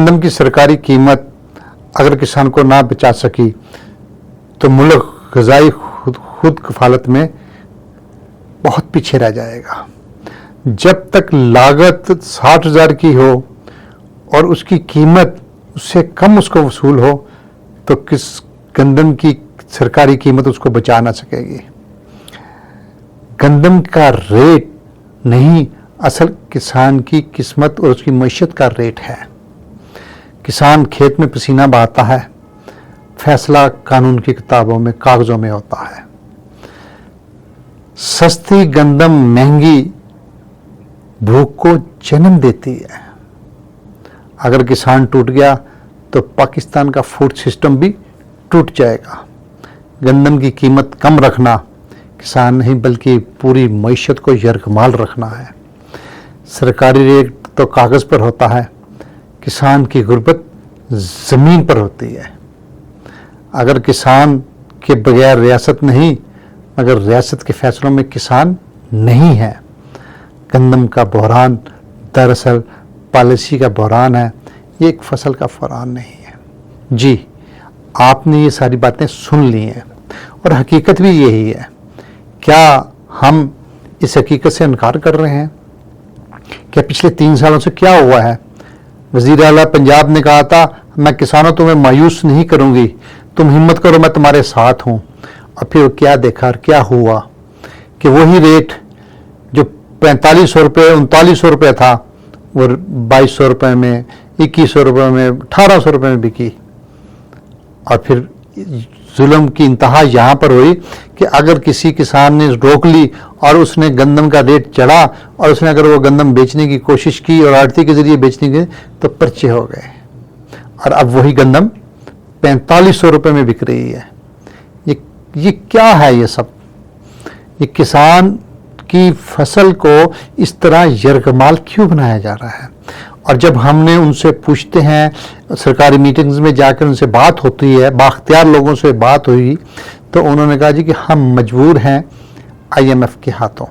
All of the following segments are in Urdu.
گندم کی سرکاری قیمت اگر کسان کو نہ بچا سکی تو ملک غذائی خود کفالت میں بہت پیچھے رہ جائے گا. جب تک لاگت 60,000 کی ہو اور اس کی قیمت اس سے کم اس کو وصول ہو تو کس گندم کی سرکاری قیمت اس کو بچا نہ سکے گی. گندم کا ریٹ نہیں، اصل کسان کی قسمت اور اس کی معیشت کا ریٹ ہے. کسان کھیت میں پسینہ بہاتا ہے، فیصلہ قانون کی کتابوں میں کاغذوں میں ہوتا ہے. سستی گندم مہنگی بھوک کو جنم دیتی ہے. اگر کسان ٹوٹ گیا تو پاکستان کا فوڈ سسٹم بھی ٹوٹ جائے گا. گندم کی قیمت کم رکھنا کسان نہیں بلکہ پوری معیشت کو یرغمال رکھنا ہے. سرکاری ریٹ تو کاغذ پر ہوتا ہے، کسان کی غربت زمین پر ہوتی ہے. اگر کسان کے بغیر ریاست نہیں مگر ریاست کے فیصلوں میں کسان نہیں ہے. گندم کا بحران دراصل پالیسی کا بحران ہے، یہ ایک فصل کا بحران نہیں ہے. جی آپ نے یہ ساری باتیں سن لی ہیں اور حقیقت بھی یہی ہے. کیا ہم اس حقیقت سے انکار کر رہے ہیں؟ کیا پچھلے 3 سالوں سے کیا ہوا ہے؟ وزیر اعلیٰ پنجاب نے کہا تھا میں کسانوں تمہیں مایوس نہیں کروں گی، تم ہمت کرو میں تمہارے ساتھ ہوں. اور پھر کیا دیکھا اور کیا ہوا کہ وہی ریٹ جو 4500 روپے 3900 روپے تھا وہ 2200 روپے میں 2100 روپے میں 1800 روپے میں بکی. اور پھر ظلم کی انتہا یہاں پر ہوئی کہ اگر کسی کسان نے روک لی اور اس نے گندم کا ریٹ چڑھا اور اس نے اگر وہ گندم بیچنے کی کوشش کی اور آڑتی کے ذریعے بیچنے کی تو پرچے ہو گئے. اور اب وہی گندم 4500 روپے میں بک رہی ہے. یہ کیا ہے؟ یہ سب یہ کسان کی فصل کو اس طرح یرغمال کیوں بنایا جا رہا ہے؟ اور جب ہم نے ان سے پوچھتے ہیں، سرکاری میٹنگز میں جا کر ان سے بات ہوتی ہے، بااختیار لوگوں سے بات ہوئی تو انہوں نے کہا جی کہ ہم مجبور ہیں IMF کے ہاتھوں.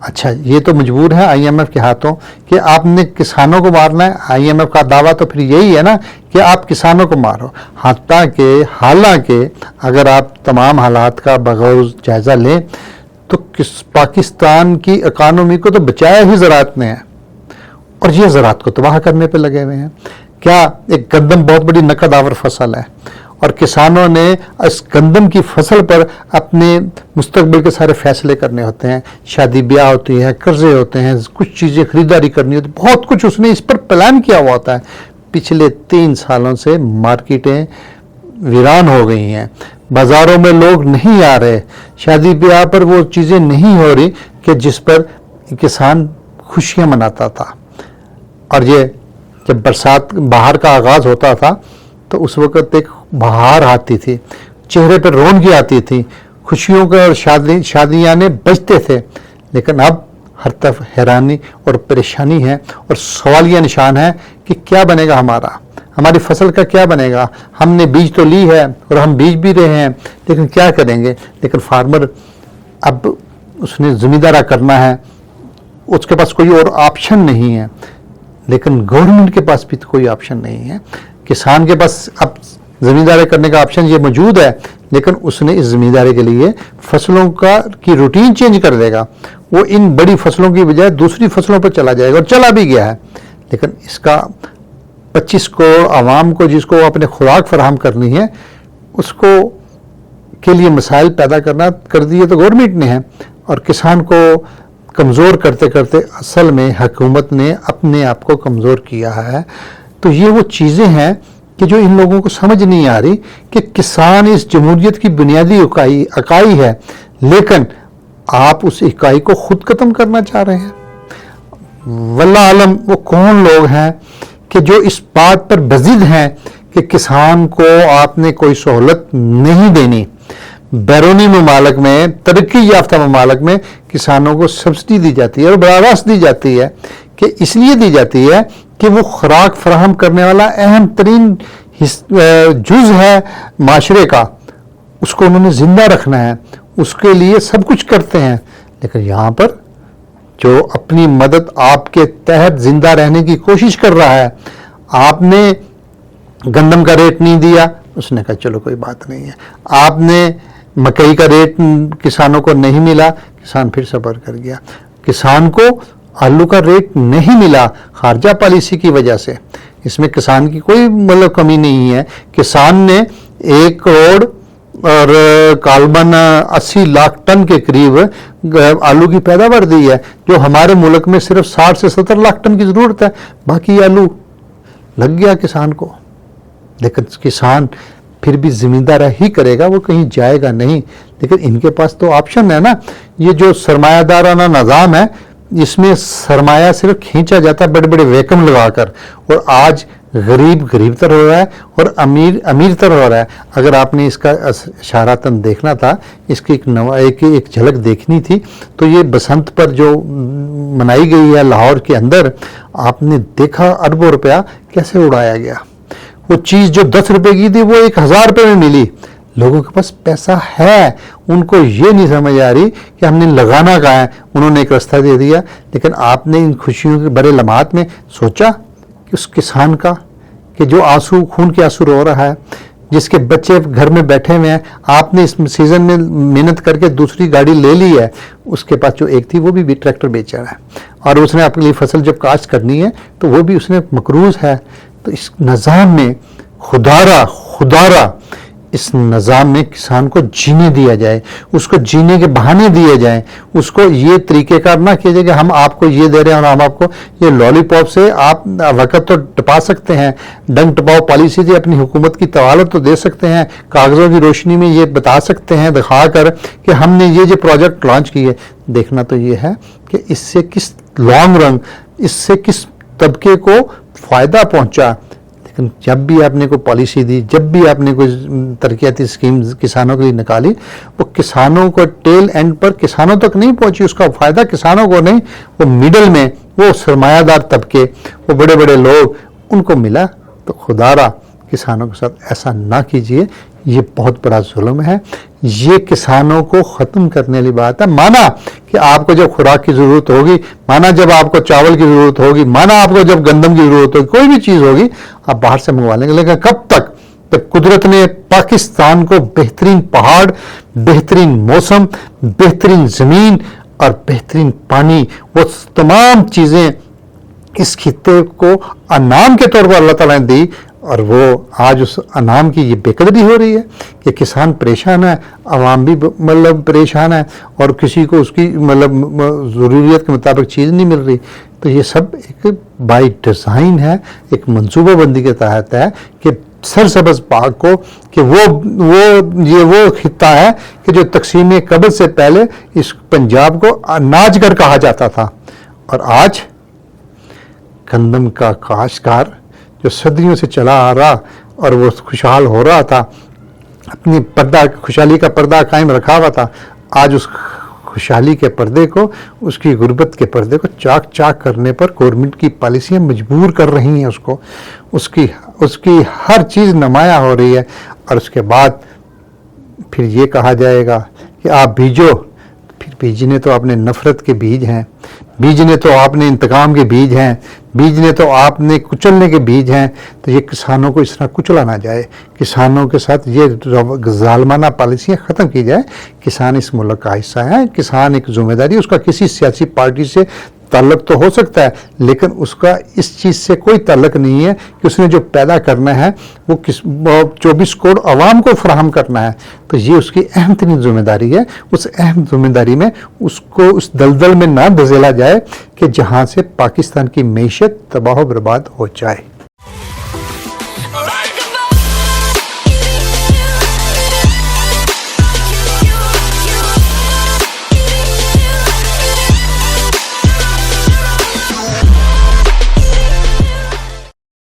اچھا یہ تو مجبور ہے IMF کے ہاتھوں کہ آپ نے کسانوں کو مارنا ہے. IMF کا دعویٰ تو پھر یہی ہے نا کہ آپ کسانوں کو مارو. حالانکہ اگر آپ تمام حالات کا بغور جائزہ لیں تو پاکستان کی اکانومی کو تو بچایا ہی زراعت نے ہے اور یہ زراعت کو تباہ کرنے پہ لگے ہوئے ہیں. کیا ایک گندم بہت بڑی نقد آور فصل ہے اور کسانوں نے اس گندم کی فصل پر اپنے مستقبل کے سارے فیصلے کرنے ہوتے ہیں. شادی بیاہ ہوتی ہے، قرضے ہوتے ہیں، کچھ چیزیں خریداری کرنی ہوتی، بہت کچھ اس نے اس پر پلان کیا ہوا ہوتا ہے. پچھلے 3 سالوں سے مارکیٹیں ویران ہو گئی ہیں، بازاروں میں لوگ نہیں آ رہے، شادی بیاہ پر وہ چیزیں نہیں ہو رہی کہ جس پر کسان خوشیاں مناتا تھا. اور یہ جب برسات بہار کا آغاز ہوتا تھا تو اس وقت ایک بہار آتی تھی، چہرے پر رونقی آتی تھی، خوشیوں کے اور شادیاں بجتے تھے. لیکن اب ہر طرف حیرانی اور پریشانی ہے اور سوالیہ نشان ہے کہ کیا بنے گا ہماری فصل کا کیا بنے گا. ہم نے بیج تو لی ہے اور ہم بیج بھی رہے ہیں لیکن کیا کریں گے. لیکن فارمر اب اس نے زمیندارہ کرنا ہے، اس کے پاس کوئی اور آپشن نہیں ہے. لیکن گورنمنٹ کے پاس بھی کوئی آپشن نہیں ہے. کسان کے پاس اب زمینداری کرنے کا آپشن یہ موجود ہے لیکن اس نے اس زمینداری کے لیے فصلوں کی روٹین چینج کر دے گا. وہ ان بڑی فصلوں کی بجائے دوسری فصلوں پر چلا جائے گا اور چلا بھی گیا ہے. لیکن اس کا 25 کروڑ عوام کو جس کو اپنے خوراک فراہم کرنی ہے اس کو کے لیے مسائل پیدا کر دیے تو گورنمنٹ نے ہے. اور کسان کو کمزور کرتے کرتے اصل میں حکومت نے اپنے آپ کو کمزور کیا ہے. تو یہ وہ چیزیں ہیں کہ جو ان لوگوں کو سمجھ نہیں آ رہی کہ کسان اس جمہوریت کی بنیادی اکائی ہے لیکن آپ اس اکائی کو خود ختم کرنا چاہ رہے ہیں. واللہ عالم وہ کون لوگ ہیں کہ جو اس بات پر بضد ہیں کہ کسان کو آپ نے کوئی سہولت نہیں دینی. بیرونی ممالک میں، ترقی یافتہ ممالک میں کسانوں کو سبسڈی دی جاتی ہے اور براہ راست دی جاتی ہے کہ اس لیے دی جاتی ہے کہ وہ خوراک فراہم کرنے والا اہم ترین جز ہے معاشرے کا، اس کو انہوں نے زندہ رکھنا ہے، اس کے لیے سب کچھ کرتے ہیں. لیکن یہاں پر جو اپنی مدد آپ کے تحت زندہ رہنے کی کوشش کر رہا ہے، آپ نے گندم کا ریٹ نہیں دیا، اس نے کہا چلو کوئی بات نہیں ہے. آپ نے مکئی کا ریٹ کسانوں کو نہیں ملا، کسان پھر صبر کر گیا. کسان کو آلو کا ریٹ نہیں ملا خارجہ پالیسی کی وجہ سے. اس میں کسان کی کوئی مطلب کمی نہیں ہے. کسان نے 1 کروڑ اور غالباً 80 لاکھ ٹن کے قریب آلو کی پیداوار دی ہے، جو ہمارے ملک میں صرف 60 سے 70 لاکھ ٹن کی ضرورت ہے. باقی آلو لگ گیا کسان کو. لیکن کسان پھر بھی زمیندار ہی کرے گا، وہ کہیں جائے گا نہیں. لیکن ان کے پاس تو آپشن ہے نا. یہ جو سرمایہ دارانہ نظام ہے، اس میں سرمایہ صرف کھینچا جاتا ہے بڑے بڑے ویکم لگا کر، اور آج غریب غریب تر ہو رہا ہے اور امیر امیر تر ہو رہا ہے. اگر آپ نے اس کا اشاراتاً دیکھنا تھا، اس کی ایک جھلک دیکھنی تھی، تو یہ بسنت پر جو منائی گئی ہے لاہور کے اندر، آپ نے دیکھا اربوں روپیہ کیسے اڑایا گیا. وہ چیز جو 10 روپے کی تھی وہ 1000 روپے میں ملی. لوگوں کے پاس پیسہ ہے، ان کو یہ نہیں سمجھ آ رہی کہ ہم نے لگانا کہاں ہے. انہوں نے ایک راستہ دے دیا. لیکن آپ نے ان خوشیوں کے بڑے لمحات میں سوچا کہ اس کسان کا، کہ جو آنسو خون کے آنسو رو رہا ہے، جس کے بچے گھر میں بیٹھے ہوئے ہیں، آپ نے اس سیزن میں محنت کر کے دوسری گاڑی لے لی ہے، اس کے پاس جو ایک تھی وہ بھی ٹریکٹر بیچ رہا ہے، اور اس نے اپنے لیے فصل جب کاشت کرنی ہے تو وہ بھی اس نے مقروض ہے. تو اس نظام میں خدارا اس نظام میں کسان کو جینے دیا جائے، اس کو جینے کے بہانے دیے جائیں. اس کو یہ طریقہ کار نہ کیجیے کہ ہم آپ کو یہ دے رہے ہیں اور ہم آپ کو یہ لالی پاپ سے آپ وقت تو ٹپا سکتے ہیں، ڈنگ ٹپاؤ پالیسی سے اپنی حکومت کی طوالت تو دے سکتے ہیں، کاغذوں کی روشنی میں یہ بتا سکتے ہیں دکھا کر کہ ہم نے یہ جو پروجیکٹ لانچ کیے. دیکھنا تو یہ ہے کہ اس سے کس لانگ رن، اس سے کس طبقے کو فائدہ پہنچا. لیکن جب بھی آپ نے کوئی پالیسی دی، جب بھی آپ نے کوئی ترقیاتی اسکیم کسانوں کے لیے نکالی، وہ کسانوں کو ٹیل اینڈ پر کسانوں تک نہیں پہنچی. اس کا فائدہ کسانوں کو نہیں، وہ میڈل میں وہ سرمایہ دار طبقے، وہ بڑے بڑے لوگ، ان کو ملا. تو خدارا کسانوں کے ساتھ ایسا نہ کیجیے. یہ بہت بڑا ظلم ہے. یہ کسانوں کو ختم کرنے والی بات ہے. مانا کہ آپ کو جب خوراک کی ضرورت ہوگی، مانا جب آپ کو چاول کی ضرورت ہوگی، مانا آپ کو جب گندم کی ضرورت ہوگی، کوئی بھی چیز ہوگی آپ باہر سے منگوا لیں گے. لیکن کب تک؟ جب قدرت نے پاکستان کو بہترین پہاڑ، بہترین موسم، بہترین زمین اور بہترین پانی، وہ تمام چیزیں اس خطے کو انعام کے طور پر اللہ تعالیٰ نے دی، اور وہ آج اس انعام کی یہ بے قدری ہو رہی ہے کہ کسان پریشان ہے، عوام بھی مطلب پریشان ہے، اور کسی کو اس کی مطلب ضروریت کے مطابق چیز نہیں مل رہی. تو یہ سب ایک بائی ڈیزائن ہے، ایک منصوبہ بندی کے تحت ہے کہ سرسبز پاک کو، کہ وہ خطہ ہے کہ جو تقسیم قبض سے پہلے اس پنجاب کو اناج گھر کہا جاتا تھا. اور آج گندم کا کاشتکار جو صدیوں سے چلا آ رہا اور وہ خوشحال ہو رہا تھا، اپنی خوشحالی کا پردہ قائم رکھا ہوا تھا، آج اس خوشحالی کے پردے کو، اس کی غربت کے پردے کو چاک چاک کرنے پر گورنمنٹ کی پالیسیاں مجبور کر رہی ہیں اس کو. اس کی ہر چیز نمایاں ہو رہی ہے. اور اس کے بعد پھر یہ کہا جائے گا کہ آپ بیجو. پھر بیجنے تو اپنے نفرت کے بیج ہیں، بیجنے تو آپ نے انتقام کے بیج ہیں، بیجنے تو آپ نے کچلنے کے بیج ہیں. تو یہ کسانوں کو اس طرح کچلا نہ جائے، کسانوں کے ساتھ یہ ظالمانہ پالیسیاں ختم کی جائے. کسان اس ملک کا حصہ ہے، کسان ایک ذمہ داری، اس کا کسی سیاسی پارٹی سے تعلق تو ہو سکتا ہے، لیکن اس کا اس چیز سے کوئی تعلق نہیں ہے کہ اس نے جو پیدا کرنا ہے وہ 24 کروڑ عوام کو فراہم کرنا ہے. تو یہ اس کی اہم ترین ذمہ داری ہے. اس اہم ذمہ داری میں اس کو اس دلدل میں نہ دھسیلا جائے کہ جہاں سے پاکستان کی معیشت تباہ و برباد ہو جائے.